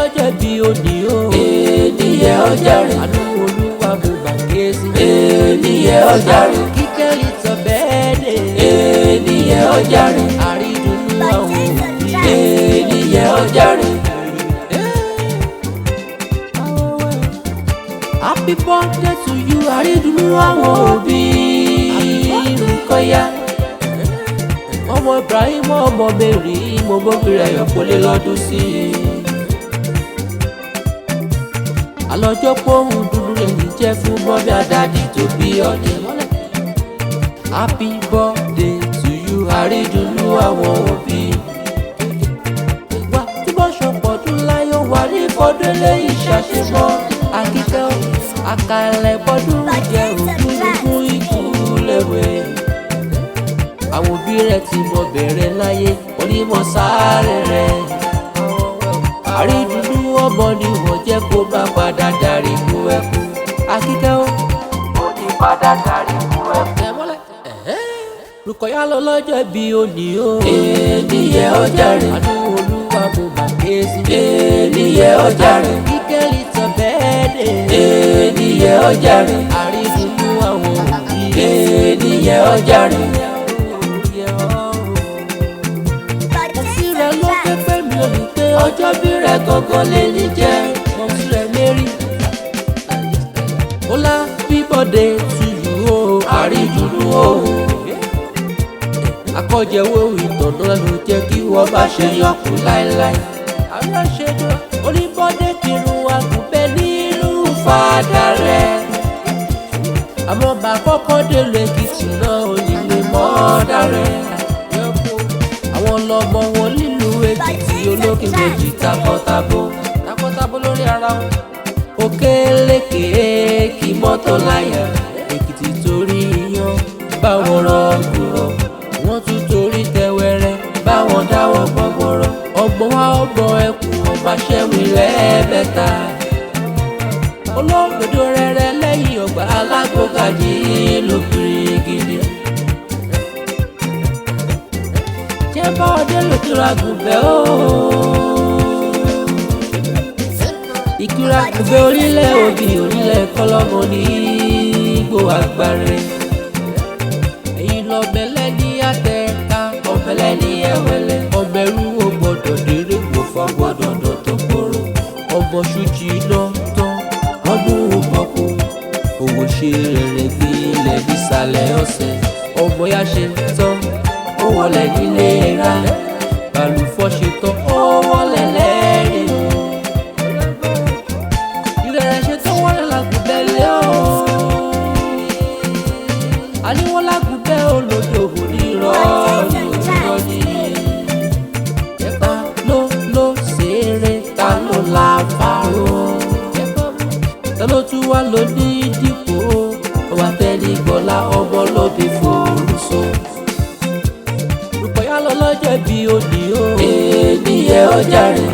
lọ́jọ́ bí òní o. ènìyàn ọjà rẹ̀. àánú olúwa mo mà ké sí. ènìyàn ọjà rẹ̀. kíkẹ́ ìtàn bẹ́ẹ̀ dé. ènìyàn ọjà rẹ̀. àrídùnnú àwọn òbí. ènìyàn ọjà rẹ̀. happy birthday to you àrídùnnú àwọn òbí. Roqqoyah ọmọ Ibrahim ọmọ Mary mo bókiri ẹ̀yọ̀ kólé lọ́dún sí i. àlọ́jọ́ pòhùn dúdú lẹ́yìn jẹ́ fún mọ́mí àdádì tó bí ọdẹ. happy birthday to you àrídùnnú àwọn òbí. wá tí bọ́ ṣọpọ̀dún láyọ̀ wà ní fọdún lẹ́yìn ṣàṣemọ́. akíkẹ́ àkàlẹ̀ bọ́dún jẹ́ òkúrukú ikú lẹ́wẹ̀. àwọn òbí rẹ̀ ti mọ bẹ̀rẹ̀ láyé onímọ̀ sáré rẹ̀. àrídùnnú ọmọ ni wọ́n jẹ́ kó bá padà darí kú ẹkún. akíkẹ́ ó ní padà darí kú ẹkún. Roqqoyah lọ lọ́jọ́ bí òní o. ènìyàn ọjà rẹ̀. àánú olúwa mo mà ké sí. ènìyàn ọjà rẹ̀. kíkẹ́ ìtàn bẹ́ẹ̀ dé. ènìyàn ọjà rẹ̀. àrídùnnú àwọn òbí. ènìyàn ọjà rẹ̀. rẹ̀ ló ké pé mi ò ní pé ọjọ́ bí rẹ̀ gangan lè ní jẹ́ mọ̀mí rẹ̀ Mary. ó lá bíbọ̀dé tu yù ó àrídùnnú òun. akọ́jẹ́wò ìtọ̀nà ló jẹ́ kí wọ́n bá ṣe yọkù láéláé. àwọn àṣejọ oníbọ̀dé kírun àgùnbẹ́ nílùú fàdà rẹ̀. àmọ́ bá kọ́kọ́ délé Èkìtì náà ò ní lè mọ́ ọ́dà rẹ̀. àwọn lọmọ wọn nílùú Èkìtì olókè méjì takọtabo lórí ara wọn. Òkèlèkè kí mọ́tò láyà Èkìtì torí iyán báwọn rọgùrọ̀ wọ́n tún torí tẹwẹrẹ báwọn dáwọ́ gbọgbọrọ. ọgbọ́n wa ọgbọ́n ẹkùn ọba ṣẹ́wìn lẹ́ẹ̀mẹ́ta. olóògbé rẹ̀rẹ̀ lẹ́yìn ọgbà alágbókàjì lóbìnrin gidi. bá ọdẹ lòkìrà gùnbẹ́ o. ìkìrà gùnbẹ́ orílẹ̀ òbí orílẹ̀ kọ́lọ́mọ ní igbó àgbàre. ẹ̀yin lọ́bẹ̀lẹ̀ ní àtẹ̀ká ọ̀bẹ̀lẹ̀ ní ẹ̀wẹ̀lẹ̀. ọbẹ̀rú wo gbọ́dọ̀ déré wò fọ́ gbọ́dọ̀ dọ̀ tó kóró. ọmọ ṣùjì iná tán ọdún ògbọ́kú. òwò ṣe rẹ̀rẹ̀ gbé ilẹ̀ nísàlẹ̀ ọ̀sẹ̀. ọmọ yá ṣe tán ó wọlé nílé ra balùfọ́ ṣe tán ó wọlé lẹ́rìn o. ìrẹ̀rẹ̀ ṣe tán wọlé làgùnbẹ́ lé o. àníwọ́n làgùnbẹ́ olódò onírọ̀ onírọ̀ ni. ẹ̀ka ló ṣeré ta ló la fàró. ta ló tún wá lọ ní dípò ọba tẹ́lẹ̀ gbọ́lá ọmọ lóbi forúsọ. Roqqoyah lọ lọ́jọ́ bí òní o. ènìyàn ọjà rẹ̀.